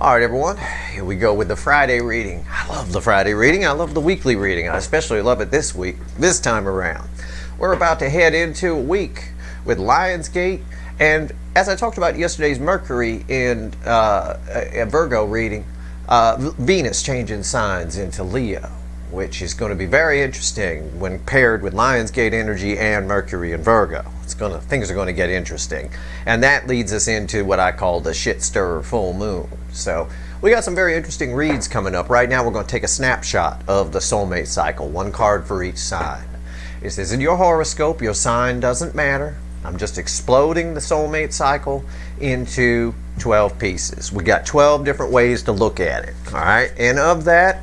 All right, everyone, here we go with the Friday reading. I love the Friday reading. I love the weekly reading. I especially love it this week, this time around. We're about to head into a week with Lionsgate. And as I talked about yesterday's Mercury in a Virgo reading, Venus changing signs into Leo, which is going to be very interesting when paired with Lionsgate energy and Mercury in Virgo. Things are going to get interesting. And that leads us into what I call the shit stir full moon. So we got some very interesting reads coming up. Right now we're going to take a snapshot of the soulmate cycle, one card for each sign. It says, in your horoscope, your sign doesn't matter. I'm just exploding the soulmate cycle into 12 pieces. We got 12 different ways to look at it. All right. And of that,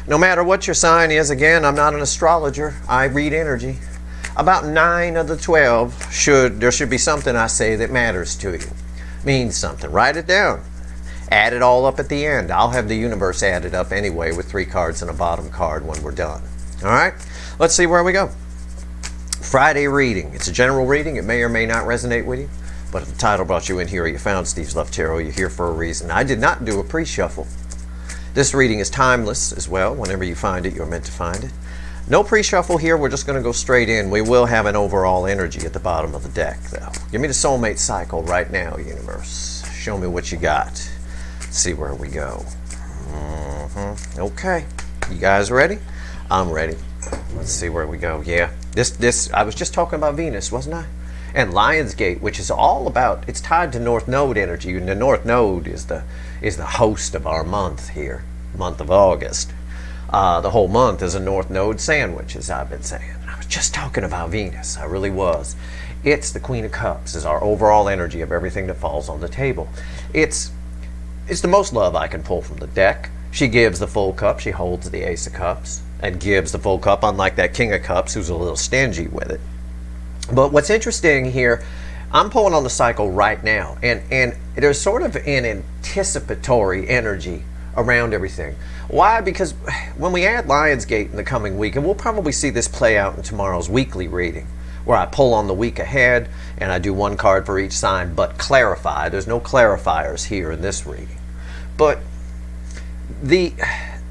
no matter what your sign is, again, I'm not an astrologer. I read energy. About 9 of the 12 there should be something I say that matters to you. Means something. Write it down. Add it all up at the end. I'll have the universe added up anyway with 3 cards and a bottom card when we're done. All right. Let's see where we go. Friday reading. It's a general reading. It may or may not resonate with you. But if the title brought you in here, or you found Steve's Love Tarot, you're here for a reason. I did not do a pre-shuffle. This reading is timeless as well. Whenever you find it, you're meant to find it. No pre-shuffle here. We're just going to go straight in. We will have an overall energy at the bottom of the deck, though. Give me the soulmate cycle right now, universe. Show me what you got. Let's see where we go. Okay. You guys ready? I'm ready. Let's see where we go. Yeah. I was just talking about Venus, wasn't I? And Lionsgate, which is all about, it's tied to North Node energy. And the North Node is the host of our month here, month of August. The whole month is a North Node sandwich, as I've been saying. I was just talking about Venus. I really was. It's the Queen of Cups. Is our overall energy of everything that falls on the table. It's the most love I can pull from the deck. She gives the full cup. She holds the Ace of Cups and gives the full cup, unlike that King of Cups, who's a little stingy with it. But what's interesting here, I'm pulling on the cycle right now, and there's sort of an anticipatory energy around everything. Why? Because when we add Lionsgate in the coming week, and we'll probably see this play out in tomorrow's weekly reading, where I pull on the week ahead and I do 1 card for each sign, but clarify. There's no clarifiers here in this reading. But the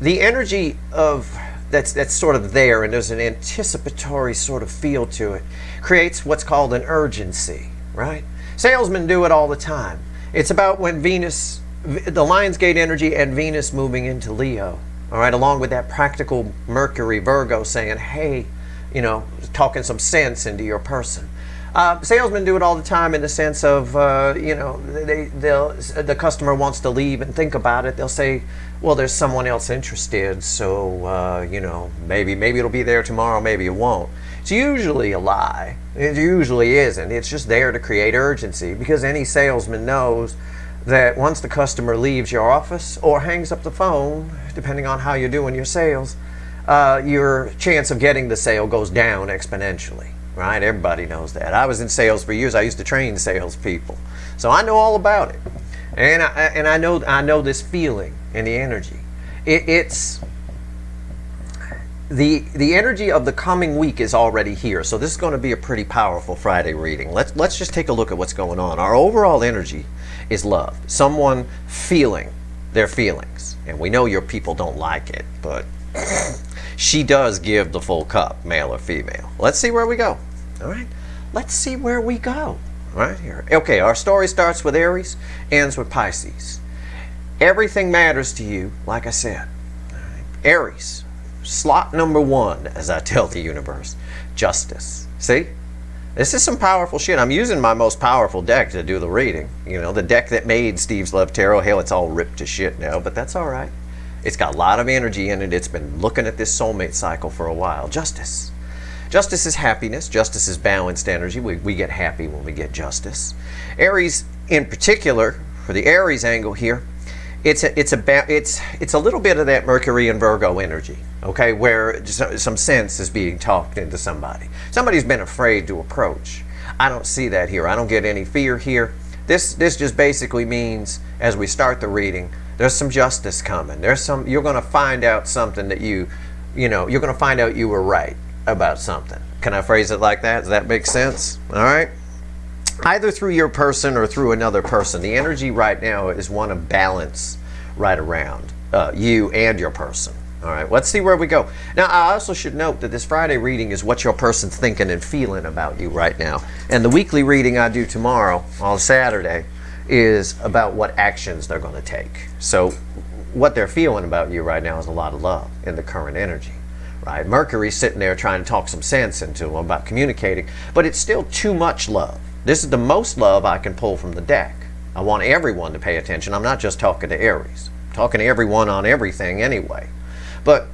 energy of that's sort of there, and there's an anticipatory sort of feel to it, creates what's called an urgency, right? Salesmen do it all the time. It's about when Venus, the Lionsgate energy and Venus moving into Leo, all right, along with that practical Mercury Virgo saying, hey, talking some sense into your person. Salesmen do it all the time in the sense of, the customer wants to leave and think about it. They'll say, well, there's someone else interested, so, maybe it'll be there tomorrow, maybe it won't. It's usually a lie. It usually isn't. It's just there to create urgency, because any salesman knows that once the customer leaves your office or hangs up the phone, depending on how you're doing your sales, your chance of getting the sale goes down exponentially. Right? Everybody knows that. I was in sales for years. I used to train salespeople, so I know all about it. And I know this feeling and the energy. It's the energy of the coming week is already here. So this is going to be a pretty powerful Friday reading. Let's just take a look at what's going on. Our overall energy is love. Someone feeling their feelings, and we know your people don't like it, but she does give the full cup, male or female. Let's see where we go. All right. Let's see where we go. Right here. Okay, our story starts with Aries, ends with Pisces. Everything matters to you, like I said. All right. Aries, slot number 1, as I tell the universe, justice. See? This is some powerful shit. I'm using my most powerful deck to do the reading. The deck that made Steve's Love Tarot. Hell, it's all ripped to shit now, but that's all right. It's got a lot of energy in it. It's been looking at this soulmate cycle for a while. Justice. Justice is happiness. Justice is balanced energy. We get happy when we get justice. Aries, in particular, for the Aries angle here, it's a little bit of that Mercury and Virgo energy, okay, where some sense is being talked into somebody. Somebody's been afraid to approach. I don't see that here. I don't get any fear here. This just basically means, as we start the reading, there's some justice coming. You're going to find out something that you're going to find out you were right about something. Can I phrase it like that? Does that make sense? All right. Either through your person or through another person. The energy right now is one of balance, right around you and your person. All right, let's see where we go. Now, I also should note that this Friday reading is what your person's thinking and feeling about you right now. And the weekly reading I do tomorrow, on Saturday, is about what actions they're going to take. So what they're feeling about you right now is a lot of love in the current energy, right? Mercury's sitting there trying to talk some sense into them about communicating, but it's still too much love. This is the most love I can pull from the deck. I want everyone to pay attention. I'm not just talking to Aries. I'm talking to everyone on everything anyway. But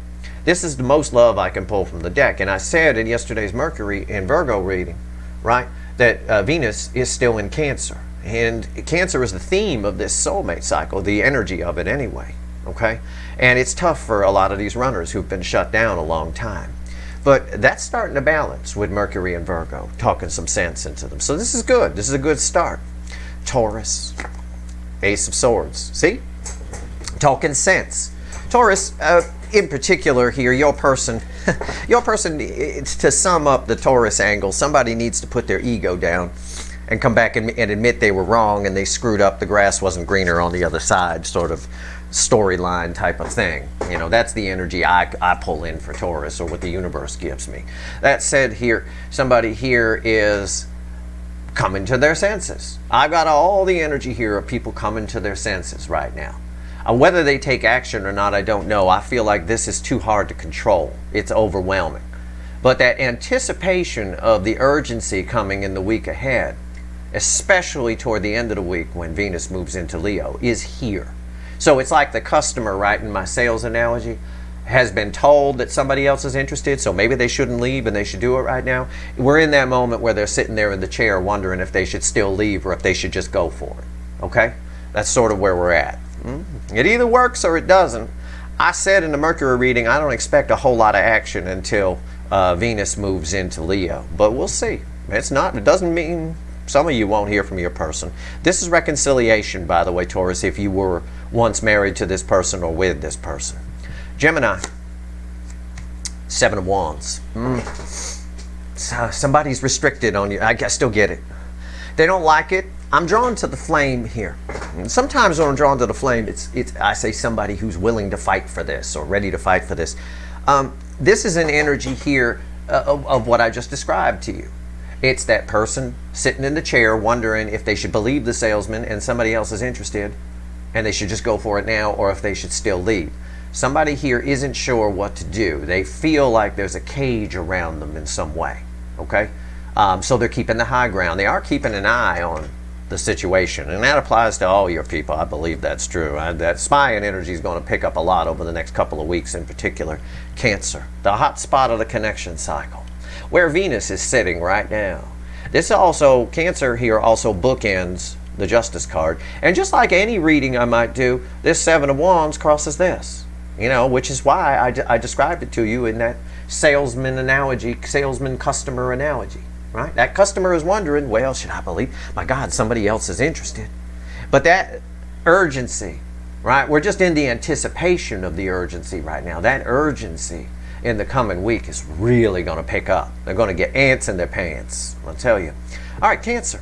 this is the most love I can pull from the deck. And I said in yesterday's Mercury in Virgo reading, right, that Venus is still in Cancer. And Cancer is the theme of this soulmate cycle, the energy of it anyway, okay? And it's tough for a lot of these runners who've been shut down a long time. But that's starting to balance with Mercury and Virgo, talking some sense into them. So this is good. This is a good start. Taurus, Ace of Swords. See? Talking sense. Taurus, in particular here, your person, it's to sum up the Taurus angle, somebody needs to put their ego down and come back and admit they were wrong and they screwed up, the grass wasn't greener on the other side, sort of storyline type of thing. You know, that's the energy I pull in for Taurus, or what the universe gives me. That said, here, somebody here is coming to their senses. I've got all the energy here of people coming to their senses right now. Whether they take action or not, I don't know. I feel like this is too hard to control. It's overwhelming. But that anticipation of the urgency coming in the week ahead, especially toward the end of the week when Venus moves into Leo, is here. So it's like the customer, right, in my sales analogy, has been told that somebody else is interested, so maybe they shouldn't leave and they should do it right now. We're in that moment where they're sitting there in the chair wondering if they should still leave or if they should just go for it. Okay? That's sort of where we're at. It either works or it doesn't. I said in the Mercury reading, I don't expect a whole lot of action until Venus moves into Leo, but we'll see. It doesn't mean some of you won't hear from your person. This is reconciliation, by the way, Taurus, if you were once married to this person or with this person. Gemini, Seven of Wands. So somebody's restricted on you. I still get it. They don't like it. I'm drawn to the flame here. And sometimes when I'm drawn to the flame, I say somebody who's willing to fight for this or ready to fight for this. This is an energy here of what I just described to you. It's that person sitting in the chair wondering if they should believe the salesman and somebody else is interested and they should just go for it now, or if they should still leave. Somebody here isn't sure what to do. They feel like there's a cage around them in some way, okay? So they're keeping the high ground. They are keeping an eye on the situation, and that applies to all your people. I believe that's true. That spying energy is going to pick up a lot over the next couple of weeks, in particular. Cancer, the hot spot of the connection cycle, where Venus is sitting right now. This also, Cancer here also bookends the Justice card. And just like any reading I might do, this Seven of Wands crosses this, you know, which is why I described it to you in that salesman analogy, salesman-customer analogy. Right? That customer is wondering, well, should I believe? My God, somebody else is interested. But that urgency, right? We're just in the anticipation of the urgency right now. That urgency in the coming week is really going to pick up. They're going to get ants in their pants, I'll tell you. All right, Cancer.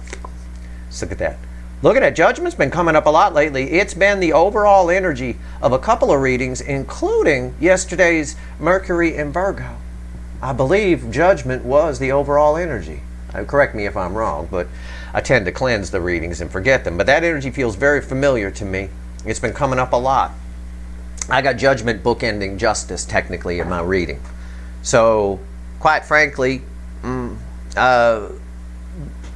Let's look at that. Look at that. Judgment's been coming up a lot lately. It's been the overall energy of a couple of readings, including yesterday's Mercury in Virgo. I believe Judgment was the overall energy. Correct me if I'm wrong, but I tend to cleanse the readings and forget them. But that energy feels very familiar to me. It's been coming up a lot. I got Judgment bookending Justice technically in my reading. So, quite frankly,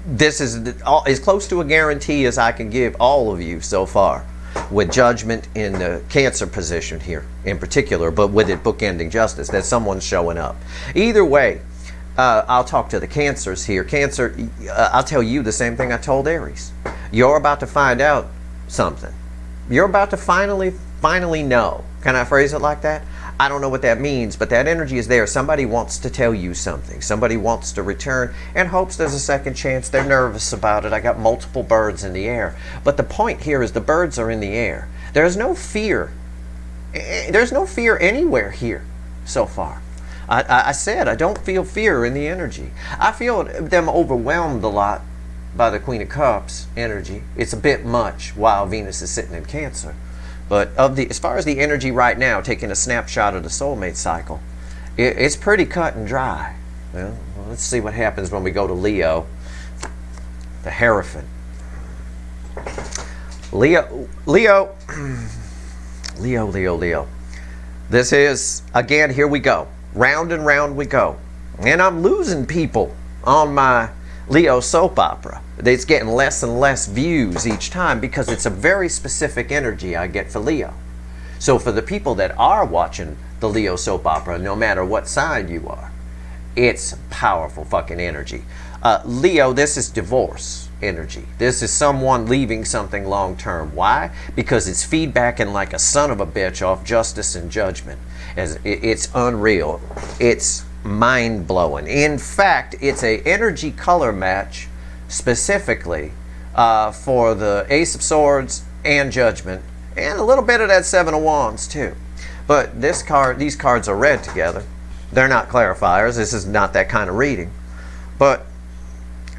this is as close to a guarantee as I can give all of you so far, with Judgment in the Cancer position here in particular, but with it bookending Justice, that someone's showing up. Either way, I'll talk to the Cancers here. Cancer, I'll tell you the same thing I told Aries. You're about to find out something. You're about to finally know. Can I phrase it like that? I don't know what that means, but that energy is there. Somebody wants to tell you something. Somebody wants to return and hopes there's a second chance. They're nervous about it. I got multiple birds in the air. But the point here is the birds are in the air. There's no fear. There's no fear anywhere here so far. I said I don't feel fear in the energy. I feel them overwhelmed a lot by the Queen of Cups energy. It's a bit much while Venus is sitting in Cancer. But as far as the energy right now, taking a snapshot of the soulmate cycle, it's pretty cut and dry. Well, let's see what happens when we go to Leo, the Hierophant. Leo. This is, again, here we go. Round and round we go. And I'm losing people on my Leo soap opera. It's getting less and less views each time because it's a very specific energy I get for Leo. So for the people that are watching the Leo soap opera, no matter what sign you are, it's powerful fucking energy. Leo, this is divorce energy. This is someone leaving something long term. Why? Because it's feedbacking like a son of a bitch off justice and judgment. It's unreal. It's mind-blowing. In fact, it's a energy color match specifically for the Ace of Swords and Judgment, and a little bit of that Seven of Wands too. But these cards are read together. They're not clarifiers. This is not that kind of reading. But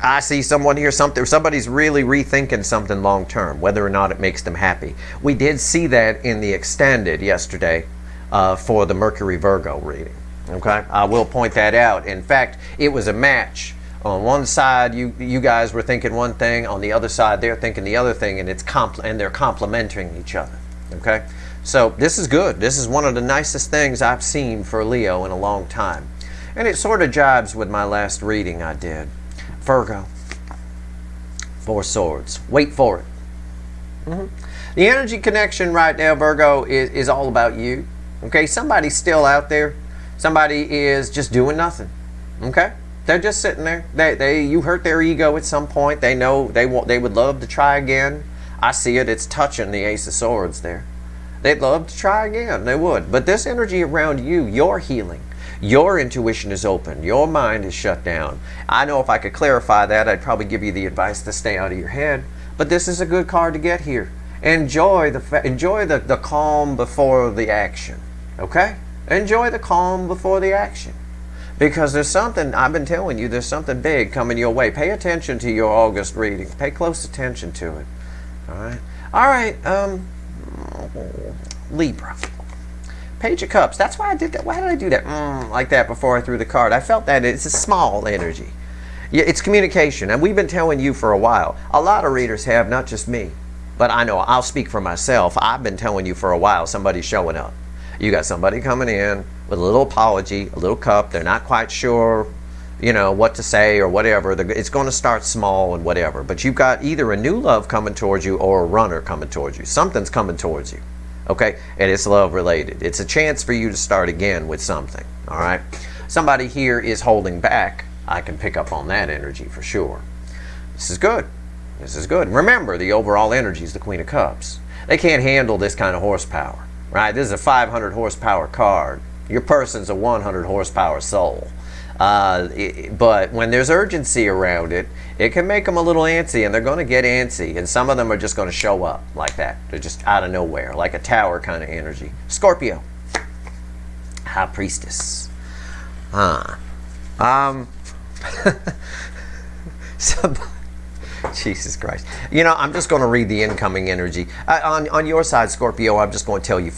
I see someone here, somebody's really rethinking something long term, whether or not it makes them happy. We did see that in the extended yesterday for the Mercury Virgo reading. Okay, I will point that out. In fact, it was a match. On one side, you guys were thinking one thing. On the other side, they're thinking the other thing, and they're complementing each other. Okay, so this is good. This is one of the nicest things I've seen for Leo in a long time, and it sort of jibes with my last reading I did. Virgo, Four Swords. Wait for it. The energy connection right now, Virgo, is all about you. Okay, somebody's still out there. Somebody is just doing nothing. Okay, they're just sitting there. You hurt their ego at some point. They know they would love to try again. I see it. It's touching the Ace of Swords there. They'd love to try again. They would. But this energy around you, you're healing. Your intuition is open. Your mind is shut down. I know if I could clarify that, I'd probably give you the advice to stay out of your head. But this is a good card to get here. Enjoy the calm before the action. Okay? Enjoy the calm before the action. Because there's something, I've been telling you, there's something big coming your way. Pay attention to your August reading. Pay close attention to it. Alright, Libra. Page of Cups. That's why I did that. Why did I do that like that before I threw the card? I felt that it's a small energy. Yeah, it's communication. And we've been telling you for a while. A lot of readers have, not just me. But I know, I'll speak for myself. I've been telling you for a while, somebody's showing up. You got somebody coming in with a little apology, a little cup. They're not quite sure, what to say or whatever. It's going to start small and whatever. But you've got either a new love coming towards you or a runner coming towards you. Something's coming towards you. Okay? And it's love related. It's a chance for you to start again with something. All right? Somebody here is holding back. I can pick up on that energy for sure. This is good. This is good. Remember, the overall energy is the Queen of Cups. They can't handle this kind of horsepower. Right? This is a 500 horsepower card. Your person's a 100 horsepower soul. But when there's urgency around it, it can make them a little antsy, and they're going to get antsy. And some of them are just going to show up like that. They're just out of nowhere, like a tower kind of energy. Scorpio. High Priestess. Jesus Christ. I'm just going to read the incoming energy. On your side, Scorpio, I'm just going to tell you,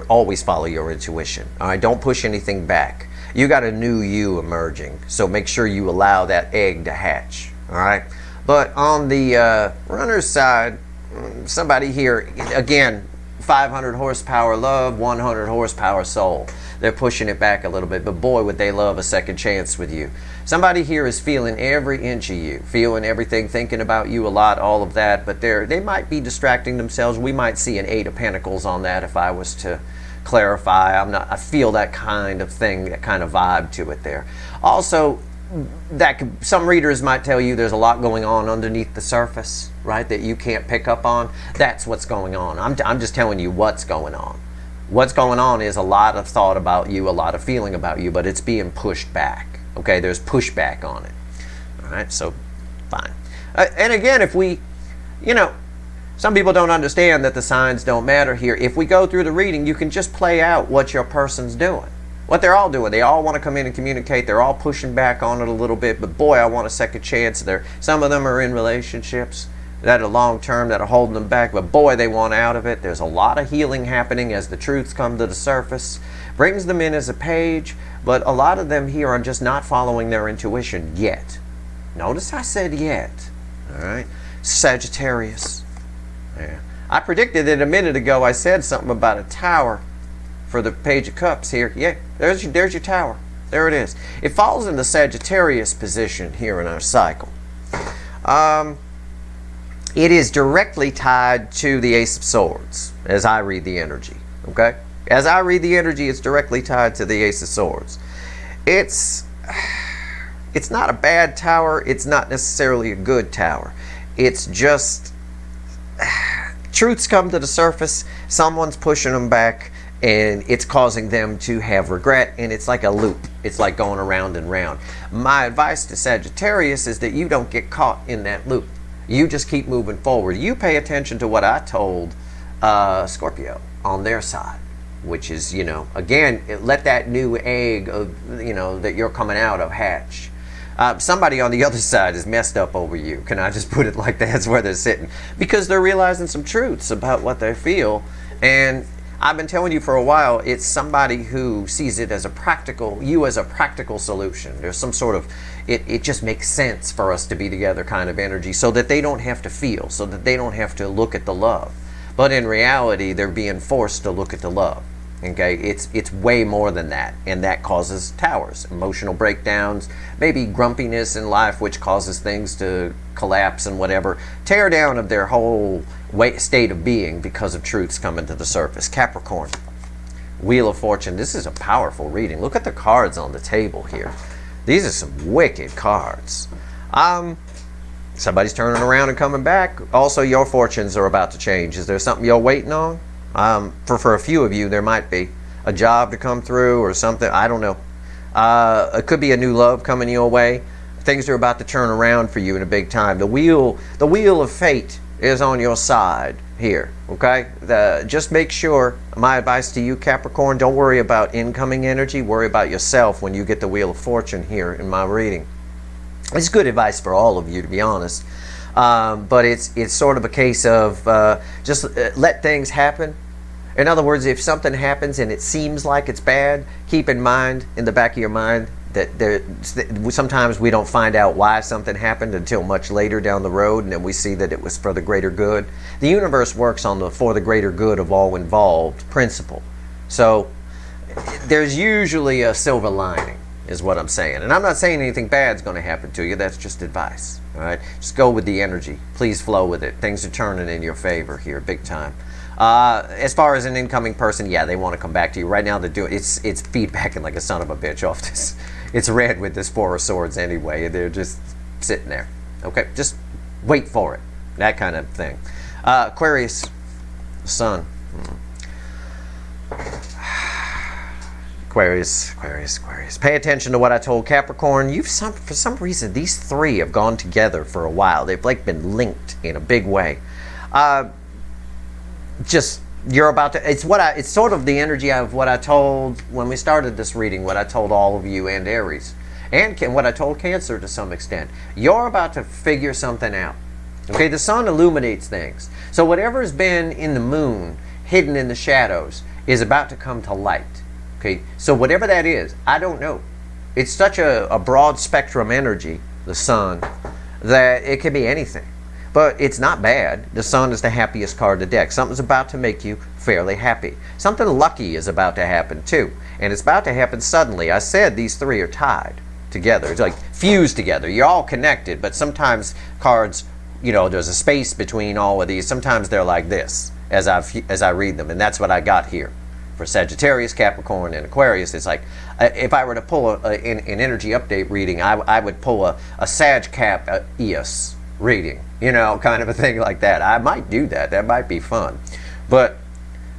always follow your intuition. All right, don't push anything back. You got a new you emerging, so make sure you allow that egg to hatch. All right? But on the runner's side, somebody here, again, 500 horsepower love, 100 horsepower soul. They're pushing it back a little bit, but boy, would they love a second chance with you. Somebody here is feeling every inch of you, feeling everything, thinking about you a lot, all of that, but they might be distracting themselves. We might see an 8 of Pentacles on that if I was to clarify. I feel that kind of thing, that kind of vibe to it there. Also, some readers might tell you there's a lot going on underneath the surface, right, that you can't pick up on. That's what's going on. I'm just telling you what's going on. What's going on is a lot of thought about you, a lot of feeling about you, but it's being pushed back. Okay, there's pushback on it. All right, so fine. And again, if we, some people don't understand that the signs don't matter here. If we go through the reading, you can just play out what your person's doing. What they're all doing. They all want to come in and communicate. They're all pushing back on it a little bit, but boy, I want a second chance there. Some of them are in relationships. that are long term, that are holding them back, but boy, they want out of it. There's a lot of healing happening as the truths come to the surface. Brings them in as a page, but a lot of them here are just not following their intuition yet. Notice I said yet. All right. Sagittarius. Yeah. I predicted it a minute ago. I said something about a tower for the Page of Cups here. Yeah, there's your tower. There it is. It falls in the Sagittarius position here in our cycle. It is directly tied to the Ace of Swords, as I read the energy. Okay? As I read the energy, it's directly tied to the Ace of Swords. It's not a bad tower. It's not necessarily a good tower. It's just truths come to the surface. Someone's pushing them back, and it's causing them to have regret, and it's like a loop. It's like going around and round. My advice to Sagittarius is that you don't get caught in that loop. You just keep moving forward. You pay attention to what I told Scorpio on their side, which is, again, let that new egg that you're coming out of hatch. Somebody on the other side is messed up over you. Can I just put it like that? That's where they're sitting. Because they're realizing some truths about what they feel. And I've been telling you for a while, it's somebody who sees it as a practical solution. There's some sort of, it just makes sense for us to be together kind of energy, so that they don't have to feel, so that they don't have to look at the love. But in reality, they're being forced to look at the love. Okay, it's way more than that, and that causes towers, emotional breakdowns, maybe grumpiness in life, which causes things to collapse and whatever, tear down of their whole state of being because of truths coming to the surface. Capricorn, Wheel of Fortune. This is a powerful reading. Look at the cards on the table here. These are some wicked cards. Somebody's turning around and coming back. Also, your fortunes are about to change. Is there something you're waiting on? For a few of you, there might be a job to come through or something. I don't know. It could be a new love coming your way. Things are about to turn around for you in a big time. The wheel of fate is on your side here. Okay. Just make sure. My advice to you, Capricorn: don't worry about incoming energy. Worry about yourself when you get the Wheel of Fortune here in my reading. It's good advice for all of you, to be honest. But it's sort of a case of just let things happen. In other words, if something happens and it seems like it's bad, keep in mind, in the back of your mind, that sometimes we don't find out why something happened until much later down the road, and then we see that it was for the greater good. The universe works on the for the greater good of all involved principle. So there's usually a silver lining, is what I'm saying. And I'm not saying anything bad's going to happen to you. That's just advice. All right, just go with the energy. Please flow with it. Things are turning in your favor here, big time. As far as an incoming person, yeah, they want to come back to you right now. They're doing it's feedbacking like a son of a bitch off this. It's red with this Four of Swords anyway. They're just sitting there. Okay, just wait for it. That kind of thing. Aquarius, Sun. Aquarius. Pay attention to what I told Capricorn. For some reason, these three have gone together for a while. They've like been linked in a big way. You're about to. It's sort of the energy of what I told when we started this reading. What I told all of you and Aries, and what I told Cancer to some extent. You're about to figure something out. Okay, the sun illuminates things. So whatever's been in the moon, hidden in the shadows, is about to come to light. Okay, so whatever that is, I don't know. It's such a broad spectrum energy, the sun, that it could be anything. But it's not bad. The sun is the happiest card of the deck. Something's about to make you fairly happy. Something lucky is about to happen too. And it's about to happen suddenly. I said these three are tied together. It's like fused together. You're all connected, but sometimes cards, there's a space between all of these. Sometimes they're like this as I read them. And that's what I got here. For Sagittarius, Capricorn, and Aquarius, it's like if I were to pull an energy update reading, I would pull a Sag Cap EOS reading, kind of a thing like that. I might do that. That might be fun. But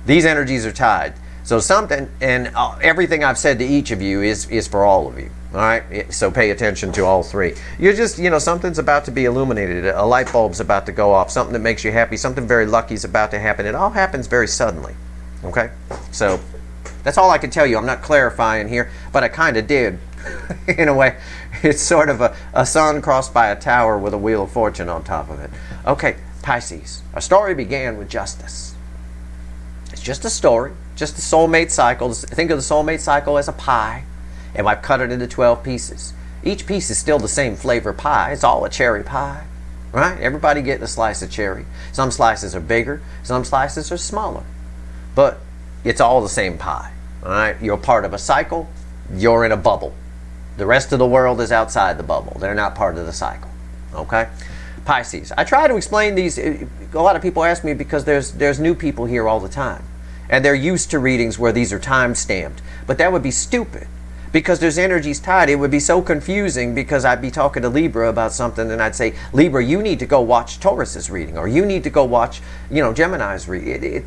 these energies are tied. So something, and everything I've said to each of you is for all of you. All right? So pay attention to all three. You're just, something's about to be illuminated. A light bulb's about to go off. Something that makes you happy. Something very lucky is about to happen. It all happens very suddenly. Okay? So that's all I can tell you. I'm not clarifying here, but I kind of did. In a way, it's sort of a sun crossed by a tower with a Wheel of Fortune on top of it. Okay, Pisces, our story began with justice. It's just a story, just the soulmate cycle. Think of the soulmate cycle as a pie, and I've cut it into 12 pieces. Each piece is still the same flavor pie. It's all a cherry pie, right? Everybody getting a slice of cherry. Some slices are bigger, some slices are smaller, but it's all the same pie, all right? You're part of a cycle, you're in a bubble. The rest of the world is outside the bubble. They're not part of the cycle, okay? Pisces. I try to explain these. A lot of people ask me because there's new people here all the time, and they're used to readings where these are time stamped, but that would be stupid because there's energies tied. It would be so confusing because I'd be talking to Libra about something and I'd say, Libra, you need to go watch Taurus's reading, or you need to go watch, Gemini's reading.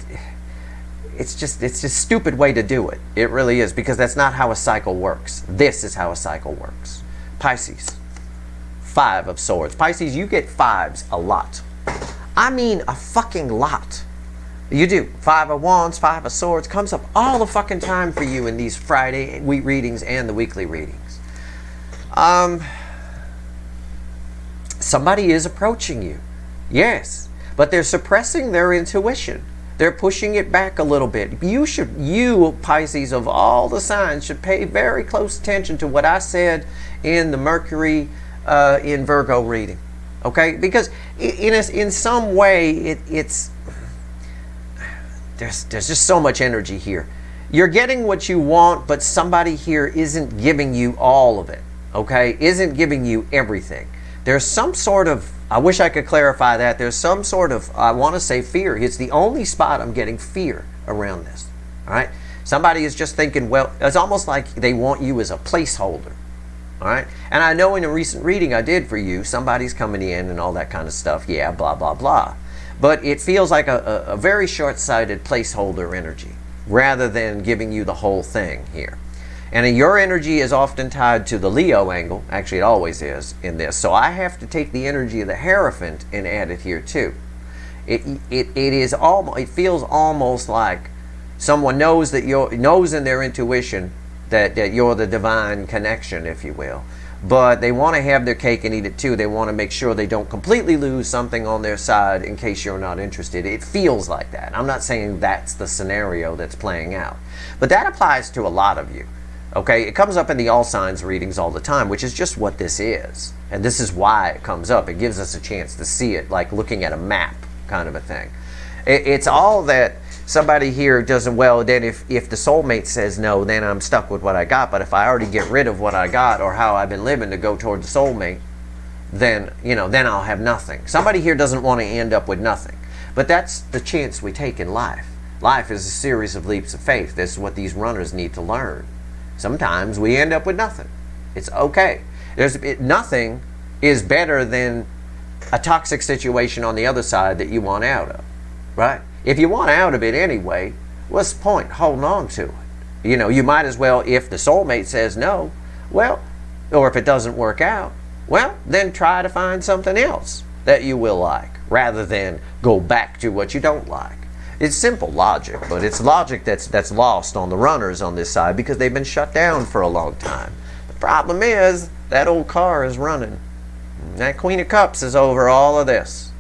It's just a stupid way to do it. It really is, because that's not how a cycle works. This is how a cycle works. Pisces, 5 of Swords. Pisces, you get 5s a lot. I mean a fucking lot. You do. 5 of Wands, 5 of Swords comes up all the fucking time for you in these Friday week readings and the weekly readings. Somebody is approaching you. Yes. But they're suppressing their intuition. They're pushing it back a little bit. You, Pisces, of all the signs, should pay very close attention to what I said in the Mercury in Virgo reading. Okay? Because in some way, there's just so much energy here. You're getting what you want, but somebody here isn't giving you all of it. Okay? Isn't giving you everything. There's some sort of, I wish I could clarify that. There's some sort of, I want to say fear. It's the only spot I'm getting fear around this. All right? Somebody is just thinking, well, it's almost like they want you as a placeholder. All right? And I know in a recent reading I did for you, somebody's coming in and all that kind of stuff. Yeah, blah, blah, blah. But it feels like a very short-sighted placeholder energy rather than giving you the whole thing here. And your energy is often tied to the Leo angle. Actually, it always is in this. So I have to take the energy of the Hierophant and add it here too. It feels almost like someone knows in their intuition that you're the divine connection, if you will. But they want to have their cake and eat it too. They want to make sure they don't completely lose something on their side in case you're not interested. It feels like that. I'm not saying that's the scenario that's playing out. But that applies to a lot of you. Okay, it comes up in the all signs readings all the time, which is just what this is. And this is why it comes up. It gives us a chance to see it, like looking at a map kind of a thing. It's all that somebody here doesn't, well, then if the soulmate says no, then I'm stuck with what I got. But if I already get rid of what I got or how I've been living to go toward the soulmate, then, then I'll have nothing. Somebody here doesn't want to end up with nothing. But that's the chance we take in life. Life is a series of leaps of faith. This is what these runners need to learn. Sometimes we end up with nothing. It's okay. Nothing is better than a toxic situation on the other side that you want out of, right? If you want out of it anyway, what's the point holding on to it? You might as well, if the soulmate says no, well, or if it doesn't work out, well, then try to find something else that you will like, rather than go back to what you don't like. It's simple logic, but it's logic that's lost on the runners on this side because they've been shut down for a long time. The problem is that old car is running. That Queen of Cups is over all of this.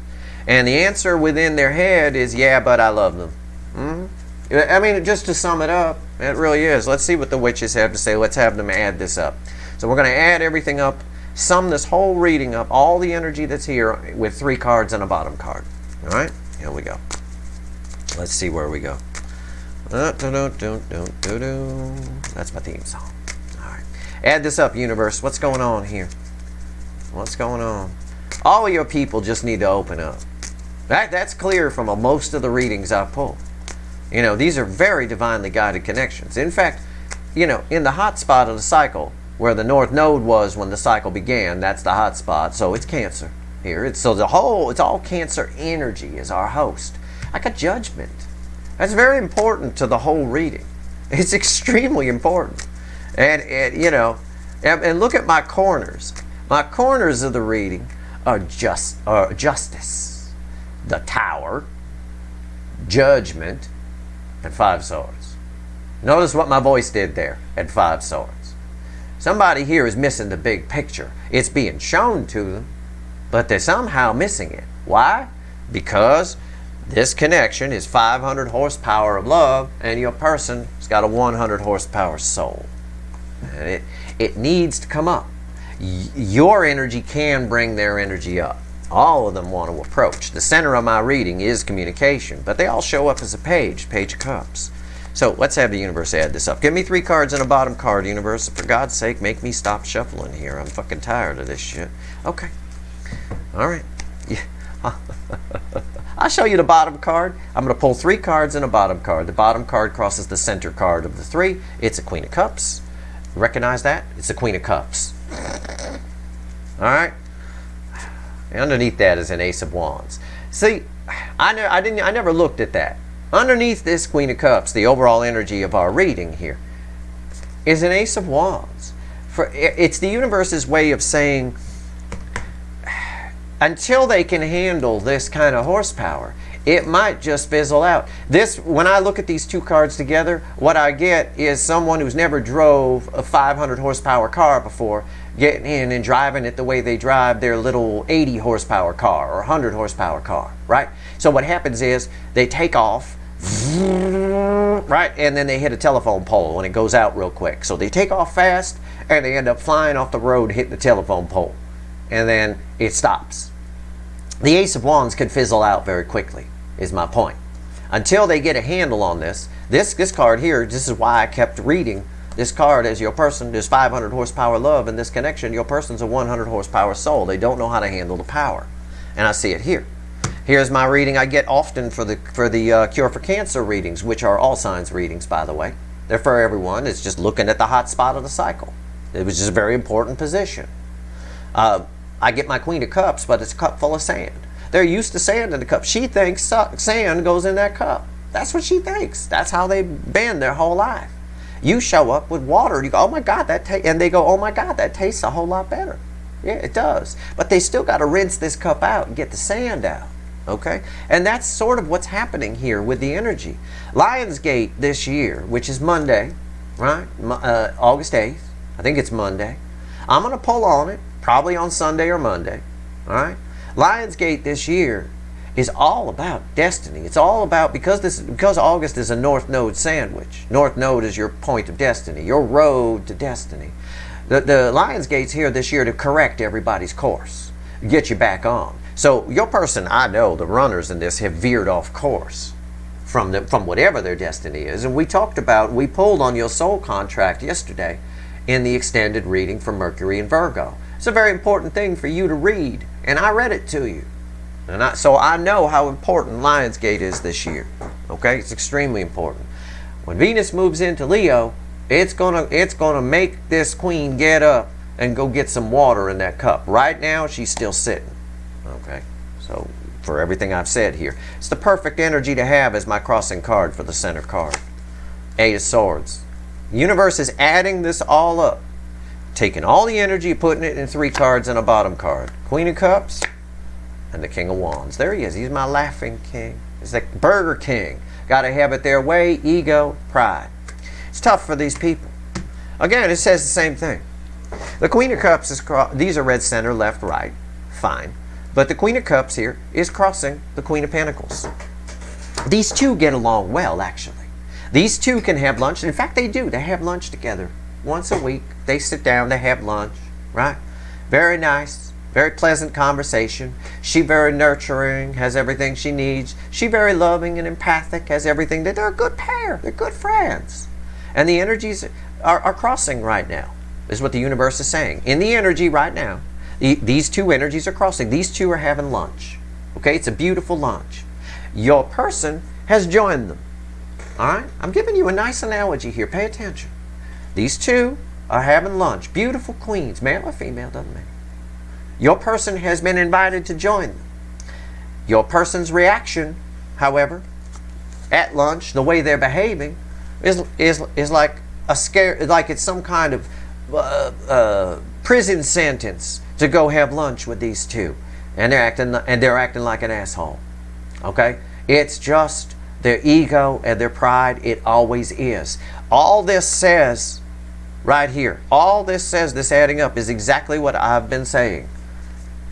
And the answer within their head is, yeah, but I love them. I mean, just to sum it up, it really is. Let's see what the witches have to say. Let's have them add this up. So we're going to add everything up, sum this whole reading up, all the energy that's here with 3 cards and a bottom card. All right? Here we go. Let's see where we go. That's my theme song. All right. Add this up, universe. What's going on here? What's going on? All of your people just need to open up. That's clear from most of the readings I pull. These are very divinely guided connections. In fact, in the hot spot of the cycle, where the North Node was when the cycle began, that's the hot spot. So it's Cancer here. It's all Cancer energy is our host. Like a judgment. That's very important to the whole reading. It's extremely important. And look at my corners. My corners of the reading are justice, the Tower, judgment, and 5 swords. Notice what my voice did there at 5 swords. Somebody here is missing the big picture. It's being shown to them, but they're somehow missing it. Why? because this connection is 500 horsepower of love, and your person's got a 100 horsepower soul. And it needs to come up. Your energy can bring their energy up. All of them want to approach. The center of my reading is communication, but they all show up as a page of cups. So let's have the universe add this up. Give me 3 cards and a bottom card, universe. For God's sake, make me stop shuffling here. I'm fucking tired of this shit. Okay. All right. Yeah. I'll show you the bottom card. I'm going to pull 3 cards and a bottom card. The bottom card crosses the center card of the 3. It's a Queen of Cups. Recognize that? It's a Queen of Cups. All right. And underneath that is an Ace of Wands. See, I never looked at that. Underneath this Queen of Cups, the overall energy of our reading here, is an Ace of Wands. It's the universe's way of saying, until they can handle this kind of horsepower, it might just fizzle out. When I look at these 2 cards together, what I get is someone who's never drove a 500 horsepower car before, getting in and driving it the way they drive their little 80 horsepower car or 100 horsepower car, right? So what happens is they take off, right, and then they hit a telephone pole and it goes out real quick. So they take off fast and they end up flying off the road, hitting the telephone pole, and then it stops. The Ace of Wands can fizzle out very quickly, is my point. Until they get a handle on this card here, this is why I kept reading this card as your person. There's 500 horsepower love in this connection. Your person's a 100 horsepower soul. They don't know how to handle the power. And I see it here. Here's my reading I get often for the Cure for Cancer readings, which are all signs readings, by the way. They're for everyone. It's just looking at the hot spot of the cycle. It was just a very important position. I get my Queen of Cups, but it's a cup full of sand. They're used to sand in the cup. She thinks sand goes in that cup. That's what she thinks. That's how they've been their whole life. You show up with water, and you go, oh my God, and they go, oh my God, that tastes a whole lot better. Yeah, it does. But they still got to rinse this cup out and get the sand out. Okay? And that's sort of what's happening here with the energy. Lionsgate this year, which is Monday, right? August 8th. I think it's Monday. I'm going to pull on it, probably on Sunday or Monday. All right? Lionsgate this year is all about destiny. It's all about, because August is a North Node sandwich. North Node is your point of destiny, your road to destiny. The Lionsgate's here this year to correct everybody's course, get you back on. So your person, I know the runners in this have veered off course from whatever their destiny is. And we pulled on your soul contract yesterday in the extended reading for Mercury and Virgo. It's a very important thing for you to read, and I read it to you. So I know how important Lionsgate is this year. Okay, it's extremely important. When Venus moves into Leo, it's gonna make this queen get up and go get some water in that cup. Right now, she's still sitting. Okay, so for everything I've said here, it's the perfect energy to have as my crossing card for the center card. 8 of Swords. The universe is adding this all up, taking all the energy, putting it in 3 cards and a bottom card. Queen of Cups and the King of Wands. There he is. He's my laughing king. He's like Burger King. Got to have it their way. Ego, pride. It's tough for these people. Again, it says the same thing. The Queen of Cups is these are red center, left, right. Fine. But the Queen of Cups here is crossing the Queen of Pentacles. These two get along well, actually. These two can have lunch. In fact, they do. They have lunch together once a week. They sit down. They have lunch. Right? Very nice. Very pleasant conversation. She very nurturing, has everything she needs. She very loving and empathic, has everything. They're a good pair. They're good friends. And the energies are crossing right now, is what the universe is saying. In the energy right now, these two energies are crossing. These two are having lunch. Okay? It's a beautiful lunch. Your person has joined them. All right? I'm giving you a nice analogy here. Pay attention. These two are having lunch. Beautiful queens. Male or female, doesn't matter. Your person has been invited to join them. Your person's reaction, however, at lunch, the way they're behaving, is like a scare, like it's some kind of prison sentence to go have lunch with these two, and they're acting like an asshole. Okay, it's just their ego and their pride. It always is. All this says, right here, all this says, this adding up is exactly what I've been saying.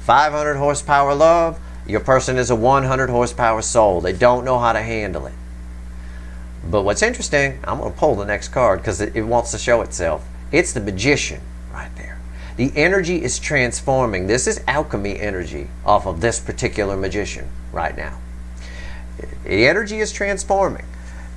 500 horsepower love, Your person is a 100 horsepower soul. They don't know how to handle it. But what's interesting, I'm going to pull the next card because it wants to show itself. It's the Magician right there. The energy is transforming. This is alchemy energy off of this particular Magician right now. The energy is transforming.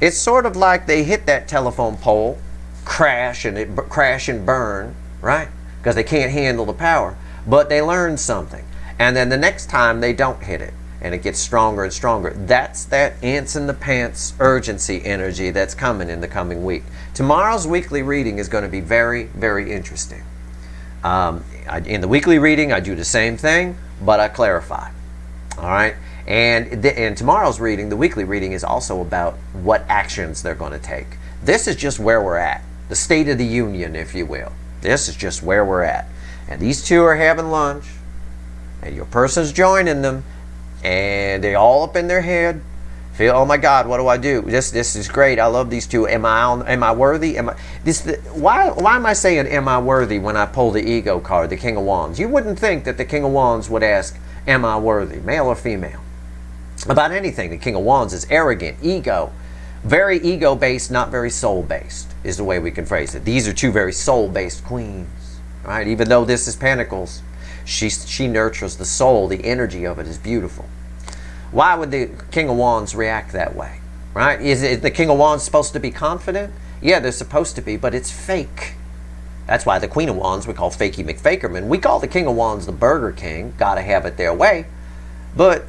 It's sort of like they hit that telephone pole, crash and burn, right? Because they can't handle the power. But they learn something. And then the next time they don't hit it. And it gets stronger and stronger. That's that ants in the pants urgency energy that's coming in the coming week. Tomorrow's weekly reading is going to be very, very interesting. In the weekly reading, I do the same thing, but I clarify. All right? And in tomorrow's reading, the weekly reading is also about what actions they're going to take. This is just where we're at. The state of the union, if you will. This is just where we're at. And these two are having lunch. And your person's joining them. And they all up in their head. Feel, oh my God, what do I do? This is great. I love these two. Am I worthy? Why am I saying am I worthy when I pull the ego card, the King of Wands? You wouldn't think that the King of Wands would ask, am I worthy, male or female? About anything. The King of Wands is arrogant, ego, very ego-based, not very soul-based, is the way we can phrase it. These are two very soul-based queens, right? Even though this is Pentacles, she nurtures the soul. The energy of it is beautiful. Why would the King of Wands react that way, right? Is the King of Wands supposed to be confident? Yeah, they're supposed to be, but it's fake. That's why the Queen of Wands we call Fakey McFakerman. We call the King of Wands the Burger King. Gotta have it their way. But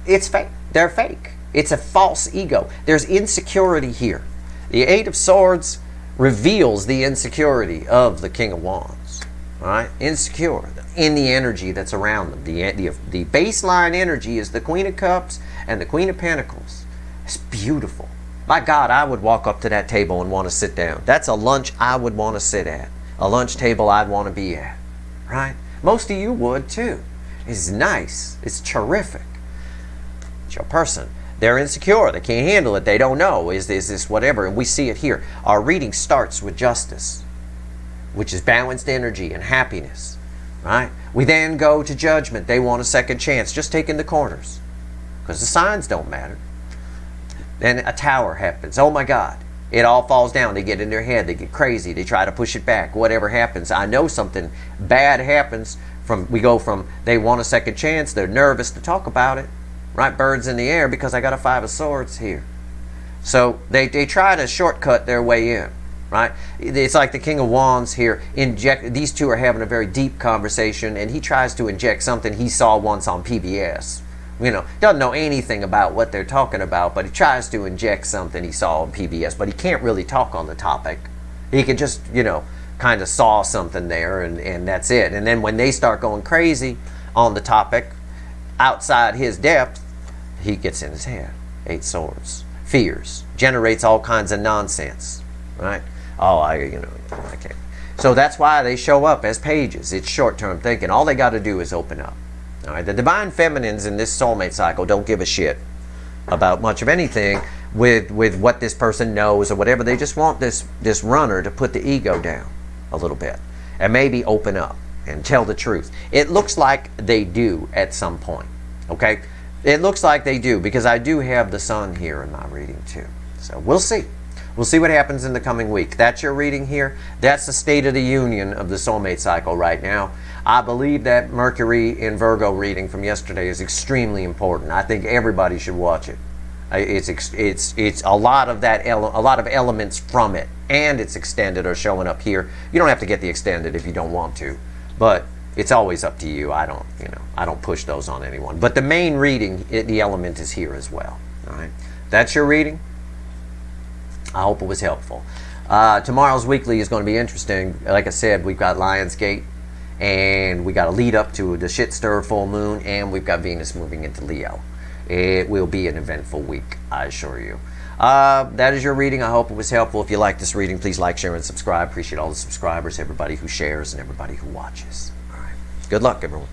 it's fake. They're fake. It's a false ego. There's insecurity here. The Eight of Swords reveals the insecurity of the King of Wands. All right? Insecure in the energy that's around them. The baseline energy is the Queen of Cups and the Queen of Pentacles. It's beautiful. My God, I would walk up to that table and want to sit down. That's a lunch I would want to sit at. A lunch table I'd want to be at. Right? Most of you would too. It's nice. It's terrific. It's your person. They're insecure. They can't handle it. They don't know. Is this whatever? And we see it here. Our reading starts with justice, which is balanced energy and happiness. Right? We then go to judgment. They want a second chance. Just taking the corners. Because the signs don't matter. Then a tower happens. Oh my God. It all falls down. They get in their head. They get crazy. They try to push it back. Whatever happens. I know something bad happens. We go from they want a second chance. They're nervous to talk about it. Right? Birds in the air because I got a Five of Swords here. So they try to shortcut their way in. Right? It's like the King of Wands here. These two are having a very deep conversation, and he tries to inject something he saw once on PBS. You know, doesn't know anything about what they're talking about, but he tries to inject something he saw on PBS, but he can't really talk on the topic. He can just, you know, kind of saw something there, and that's it. And then when they start going crazy on the topic, outside his depth, he gets in his head. Eight Swords. Fears. Generates all kinds of nonsense. Right? Oh, I can't. So that's why they show up as pages. It's short-term thinking. All they got to do is open up. All right. The divine feminines in this soulmate cycle don't give a shit about much of anything with what this person knows or whatever. They just want this runner to put the ego down a little bit and maybe open up and tell the truth. It looks like they do at some point. Okay? It looks like they do because I do have the sun here in my reading too. So we'll see. We'll see what happens in the coming week. That's your reading here. That's the state of the union of the soulmate cycle right now. I believe that Mercury in Virgo reading from yesterday is extremely important. I think everybody should watch it. It's a lot of that a lot of elements from it, and it's extended or showing up here. You don't have to get the extended if you don't want to, but it's always up to you. I don't push those on anyone. But the main reading, the element is here as well. All right, that's your reading. I hope it was helpful. Tomorrow's weekly is going to be interesting. Like I said, we've got Lionsgate, and we got a lead up to the shit stir full moon, and we've got Venus moving into Leo. It will be an eventful week, I assure you. That is your reading. I hope it was helpful. If you like this reading, please like, share, and subscribe. Appreciate all the subscribers, everybody who shares, and everybody who watches. All right. Good luck, everyone.